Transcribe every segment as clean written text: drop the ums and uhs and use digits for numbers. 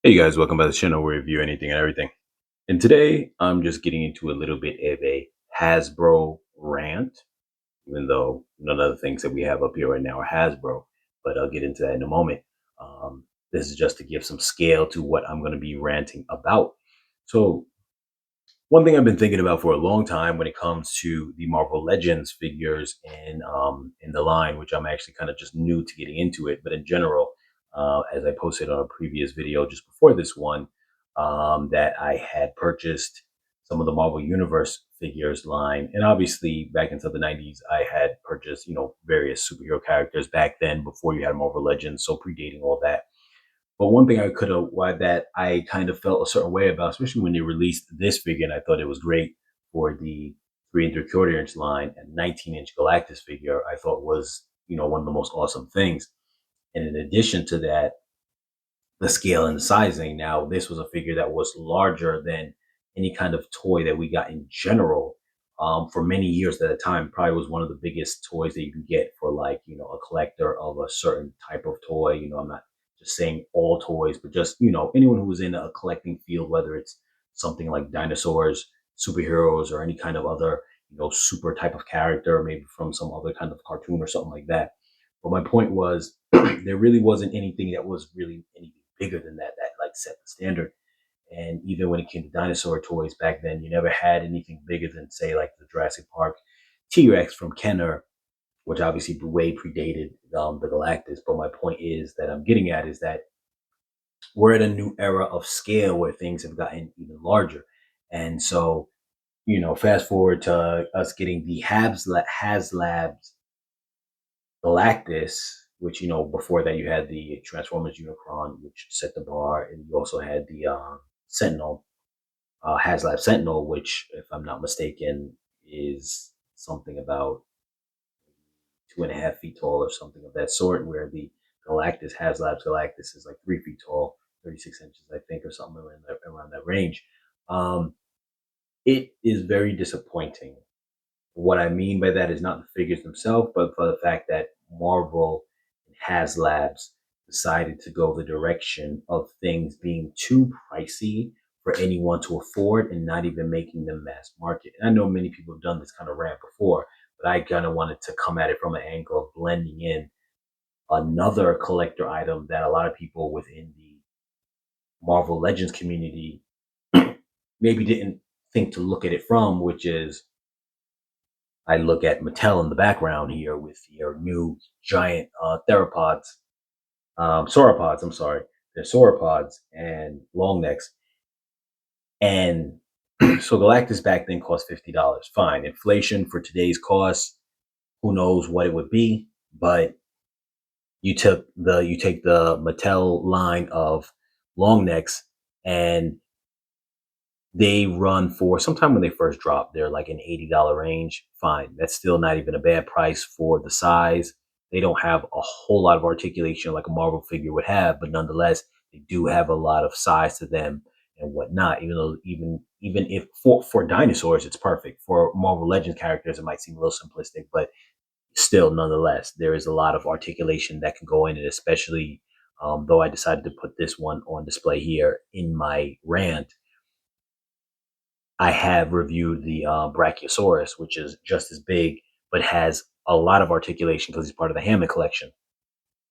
Hey guys, welcome back to the channel where we review anything and everything. And today I'm just getting into a little bit of a Hasbro rant, even though none of the things that we have up here right now are Hasbro, but I'll get into that in a moment. This is just to give some scale to what I'm going to be ranting about. So one thing I've been thinking about for a long time when it comes to the Marvel Legends figures in the line, which I'm actually kind of just new to getting into it, but in general, as I posted on a previous video just before this one, that I had purchased some of the Marvel Universe figures line, and obviously back into the '90s, I had purchased various superhero characters back then before you had Marvel Legends, so predating all that. But one thing I could have, why that I kind of felt a certain way about, especially when they released this figure, and I thought it was great for the 3 3/4 inch line and 19-inch Galactus figure, I thought was, one of the most awesome things. And in addition to that, the scale and the sizing. Now, this was a figure that was larger than any kind of toy that we got in general. For many years at a time, probably was one of the biggest toys that you could get for like, a collector of a certain type of toy. I'm not just saying all toys, but just, anyone who was in a collecting field, whether it's something like dinosaurs, superheroes, or any kind of other, super type of character, maybe from some other kind of cartoon or something like that. But my point was, there really wasn't anything that was really anything bigger than that like set the standard. And even when it came to dinosaur toys back then, you never had anything bigger than say like the Jurassic Park T-Rex from Kenner, which obviously way predated the Galactus. But my point is that I'm getting at is that we're at a new era of scale where things have gotten even larger. And so, fast forward to us getting the Haslabs Galactus, which before that you had the Transformers Unicron, which set the bar, and you also had the Sentinel, Haslab Sentinel, which, if I'm not mistaken, is something about 2.5 feet tall or something of that sort. Where the Galactus Haslab's Galactus is like 3 feet tall, 36 inches, I think, or something around that range. Um, it is very disappointing. What I mean by that is not the figures themselves, but for the fact that Marvel and HasLabs decided to go the direction of things being too pricey for anyone to afford and not even making them mass market. And I know many people have done this kind of rant before, but I kind of wanted to come at it from an angle of blending in another collector item that a lot of people within the Marvel Legends community maybe didn't think to look at it from, which is I look at Mattel in the background here with your new giant theropods, sauropods. I'm sorry, they're sauropods and long necks. And so Galactus back then cost $50. Fine, inflation for today's cost, who knows what it would be? But you take the Mattel line of long necks, and they run for sometime when they first drop, they're like an $80 range. Fine. That's still not even a bad price for the size. They don't have a whole lot of articulation like a Marvel figure would have, but nonetheless, they do have a lot of size to them and whatnot. Even though even if for dinosaurs, it's perfect. For Marvel Legends characters, it might seem a little simplistic, but still, nonetheless, there is a lot of articulation that can go in it, especially though I decided to put this one on display here in my rant. I have reviewed the Brachiosaurus, which is just as big, but has a lot of articulation because he's part of the Hammond collection.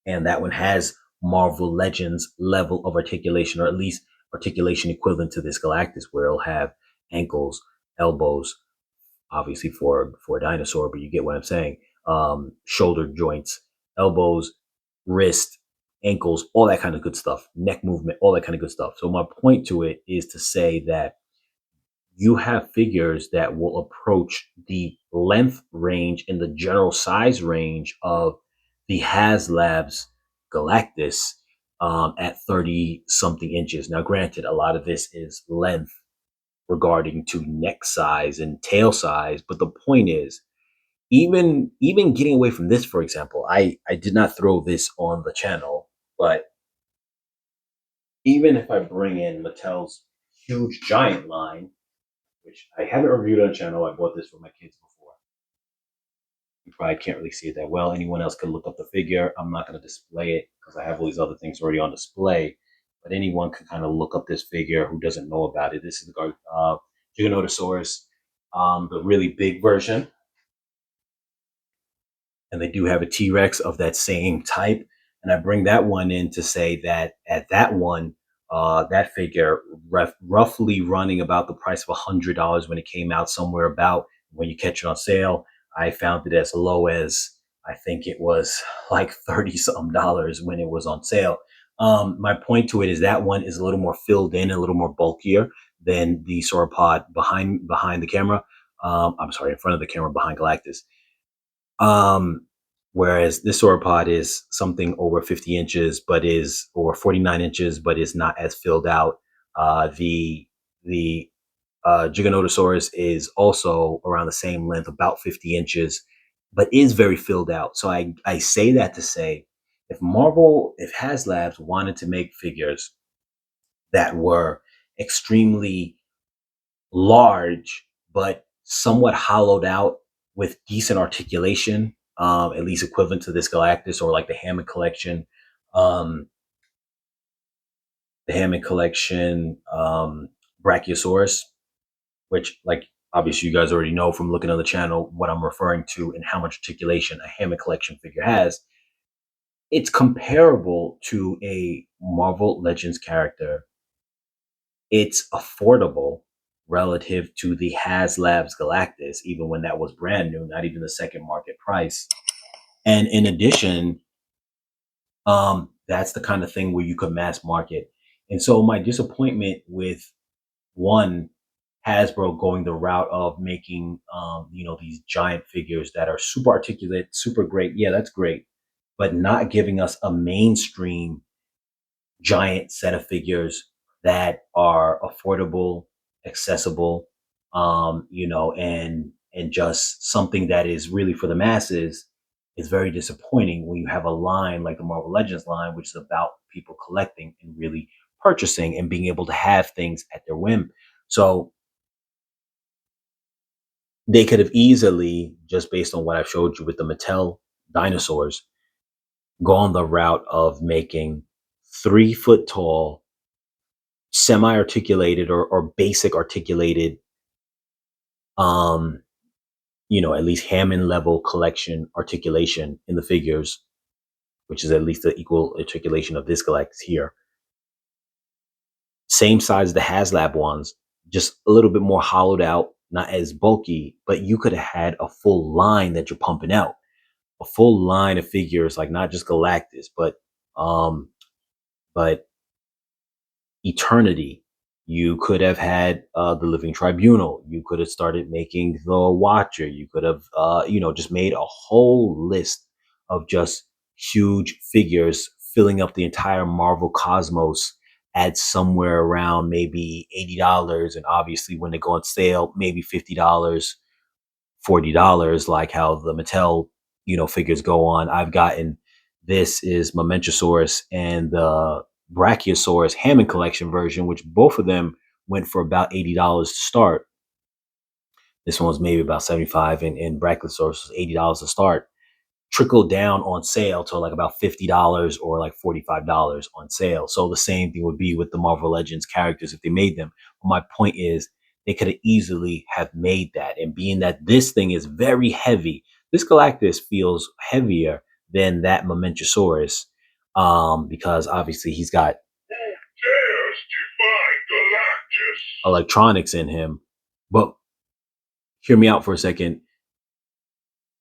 And that one has Marvel Legends level of articulation, or at least articulation equivalent to this Galactus, where it'll have ankles, elbows, obviously for a dinosaur, but you get what I'm saying. Shoulder joints, elbows, wrist, ankles, all that kind of good stuff, neck movement, all that kind of good stuff. So my point to it is to say that you have figures that will approach the length range and the general size range of the HasLabs Galactus at 30 something inches. Now, granted, a lot of this is length regarding to neck size and tail size, but the point is, even getting away from this, for example, I did not throw this on the channel, but even if I bring in Mattel's huge giant line, which I haven't reviewed on the channel. I bought this for my kids before. You probably can't really see it that well. Anyone else can look up the figure. I'm not going to display it because I have all these other things already on display. but anyone can kind of look up this figure who doesn't know about it. This is the Giganotosaurus, the really big version, and they do have a T-Rex of that same type. And I bring that one in to say that at that one, that figure roughly running about the price of $100 when it came out, somewhere about when you catch it on sale. I found it as low as, I think it was like 30 something dollars when it was on sale. My point to it is that one is a little more filled in, a little more bulkier than the sauropod behind the camera. I'm sorry, in front of the camera behind Galactus. Um, Whereas this sauropod is something over 50 inches, but is or 49 inches, but is not as filled out. The Giganotosaurus is also around the same length, about 50 inches, but is very filled out. So I say that to say, if Haslabs wanted to make figures that were extremely large, but somewhat hollowed out with decent articulation, at least equivalent to this Galactus or like um, the Hammond collection, Brachiosaurus, which like obviously you guys already know from looking on the channel what I'm referring to and how much articulation a Hammond collection figure has. It's comparable to a Marvel Legends character. It's affordable relative to the Haslab's Galactus, even when that was brand new, not even the second market price. And in addition, that's the kind of thing where you could mass market. And so my disappointment with one, Hasbro going the route of making, these giant figures that are super articulate, super great. Yeah, that's great, but not giving us a mainstream giant set of figures that are affordable, accessible, and just something that is really for the masses is very disappointing when you have a line like the Marvel Legends line, which is about people collecting and really purchasing and being able to have things at their whim. So they could have easily, just based on what I've showed you with the Mattel dinosaurs, gone the route of making 3 foot tall, semi-articulated or basic articulated, um at least Hammond level collection articulation in the figures, which is at least the equal articulation of this Galactus here, same size as the Haslab ones, just a little bit more hollowed out, not as bulky, but you could have had a full line that you're pumping out, a full line of figures, like not just Galactus, um but Eternity. You could have had the Living Tribunal. You could have started making the Watcher. You could have, just made a whole list of just huge figures filling up the entire Marvel cosmos at somewhere around maybe $80. And obviously, when they go on sale, maybe $50, $40, like how the Mattel, figures go on. I've gotten, this is Momentosaurus and the Brachiosaurus Hammond collection version, which both of them went for about $80 to start. This one was maybe about 75, and Brachiosaurus was $80 to start. Trickled down on sale to like about $50 or like $45 on sale. So the same thing would be with the Marvel Legends characters if they made them. But my point is, they could have easily have made that. And being that this thing is very heavy, this Galactus feels heavier than that Momentosaurus, because obviously he's got electronics in him. But hear me out for a second.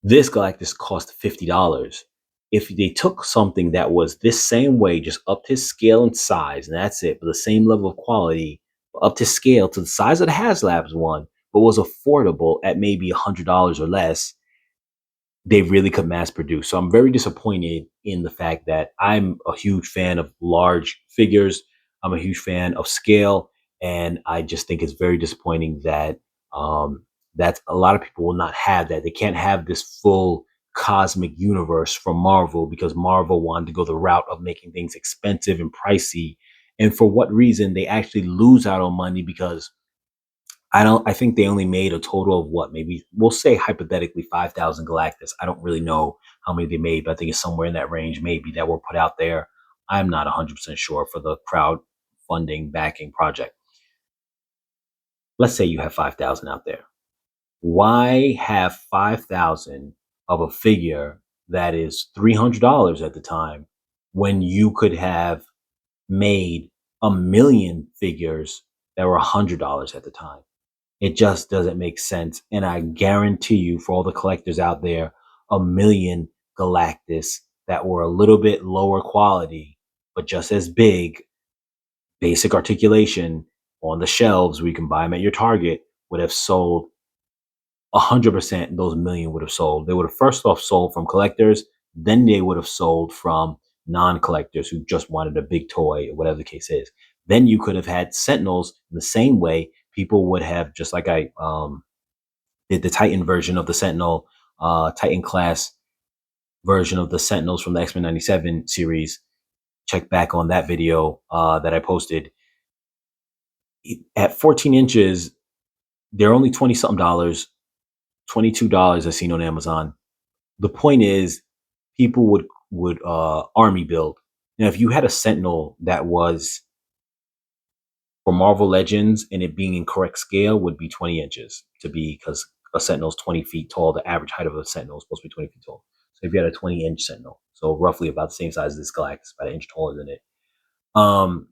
This Galactus cost $50. If they took something that was this same way, just upped his scale and size, and that's it, but the same level of quality, upped his scale to the size of the Haslabs one, but was affordable at maybe $100 or less, they really could mass produce. So I'm very disappointed in the fact that I'm a huge fan of large figures. I'm a huge fan of scale. And I just think it's very disappointing that that a lot of people will not have that. They can't have this full cosmic universe from Marvel because Marvel wanted to go the route of making things expensive and pricey. And for what reason they actually lose out on money, because I think they only made a total of what, maybe we'll say hypothetically 5,000 Galactus. I don't really know how many they made, but I think it's somewhere in that range, maybe, that were put out there. I'm not 100% sure for the crowd funding backing project. Let's say you have 5,000 out there. Why have 5,000 of a figure that is $300 at the time when you could have made a million figures that were $100 at the time? It just doesn't make sense. And I guarantee you, for all the collectors out there, a million Galactus that were a little bit lower quality, but just as big, basic articulation on the shelves where you can buy them at your Target would have sold 100%. Those million would have sold. They would have first off sold from collectors, then they would have sold from non-collectors who just wanted a big toy or whatever the case is. Then you could have had Sentinels in the same way. People would have, just like I did the Titan version of the Sentinel, Titan class version of the Sentinels from the X-Men 97 series. Check back on that video that I posted. At 14 inches, they're only 20 something dollars, $22 I've seen on Amazon. The point is, people would army build. Now, if you had a Sentinel that was for Marvel Legends and it being in correct scale, would be 20 inches to be, because a Sentinel is 20 feet tall. The average height of a Sentinel is supposed to be 20 feet tall. So if you had a 20-inch Sentinel, so roughly about the same size as this Galactus, about an inch taller than it, and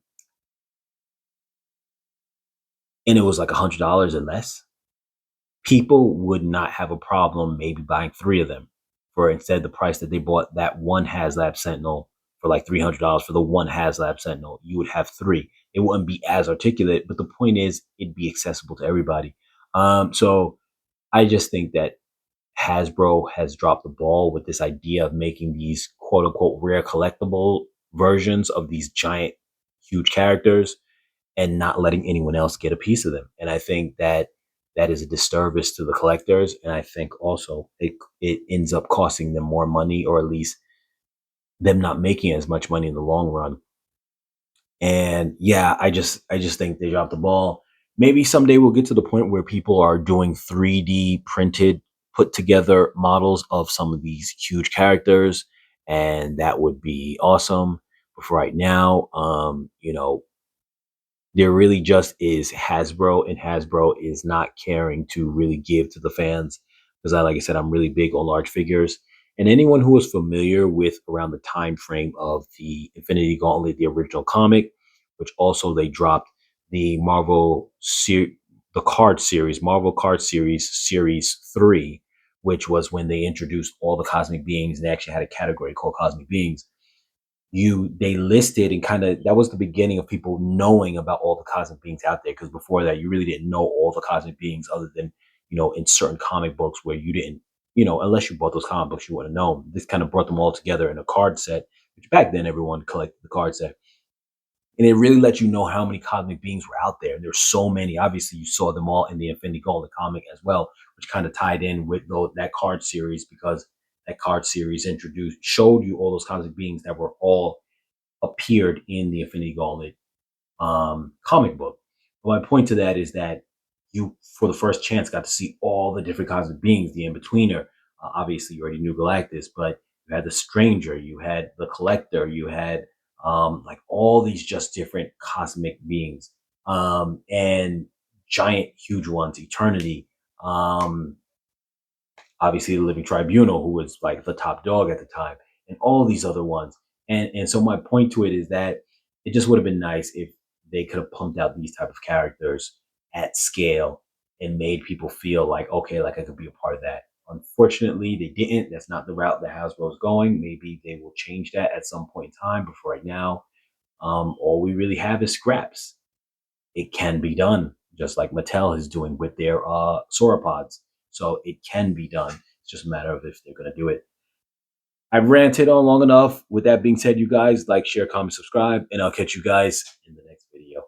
it was like $100 or less, people would not have a problem maybe buying 3 of them for instead the price that they bought that one Haslab Sentinel for, like $300 for the one Haslab Sentinel. You would have 3. It wouldn't be as articulate, but the point is it'd be accessible to everybody. So I just think that Hasbro has dropped the ball with this idea of making these quote unquote rare collectible versions of these giant, huge characters and not letting anyone else get a piece of them. And I think that that is a disservice to the collectors. And I think also it ends up costing them more money, or at least them not making as much money in the long run. And yeah, I just think they dropped the ball. Maybe someday we'll get to the point where people are doing 3D printed, put together models of some of these huge characters, and that would be awesome. But for right now, there really just is Hasbro, and Hasbro is not caring to really give to the fans, because like I said, I'm really big on large figures. And anyone who is familiar with around the time frame of the Infinity Gauntlet, the original comic, which also they dropped the the card series, Marvel Card Series, Series 3, which was when they introduced all the cosmic beings, and they actually had a category called Cosmic Beings. They listed, and kind of that was the beginning of people knowing about all the cosmic beings out there, because before that you really didn't know all the cosmic beings, other than in certain comic books where you didn't, unless you bought those comic books, you wouldn't know. This kind of brought them all together in a card set, which back then everyone collected the card set, and it really let you know how many cosmic beings were out there. There's so many. Obviously you saw them all in the Infinity Gauntlet comic as well, which kind of tied in with that card series, because that card series showed you all those cosmic beings that were all appeared in the Infinity Gauntlet comic book. But my point to that is that you, for the first chance, got to see all the different cosmic beings, the in-betweener. Obviously, you already knew Galactus, but you had the Stranger, you had the Collector, you had like all these just different cosmic beings, and giant, huge ones, Eternity. Obviously the Living Tribunal, who was like the top dog at the time, and all these other ones. And so my point to it is that it just would have been nice if they could have pumped out these type of characters at scale and made people feel like, okay, like I could be a part of that. Unfortunately, they didn't. That's not the route that Hasbro is going. Maybe they will change that at some point in time, but for right now, all we really have is scraps. It can be done, just like Mattel is doing with their sauropods. So it can be done. It's just a matter of if they're going to do it. I've ranted on long enough. With that being said, you guys, like, share, comment, subscribe, and I'll catch you guys in the next video.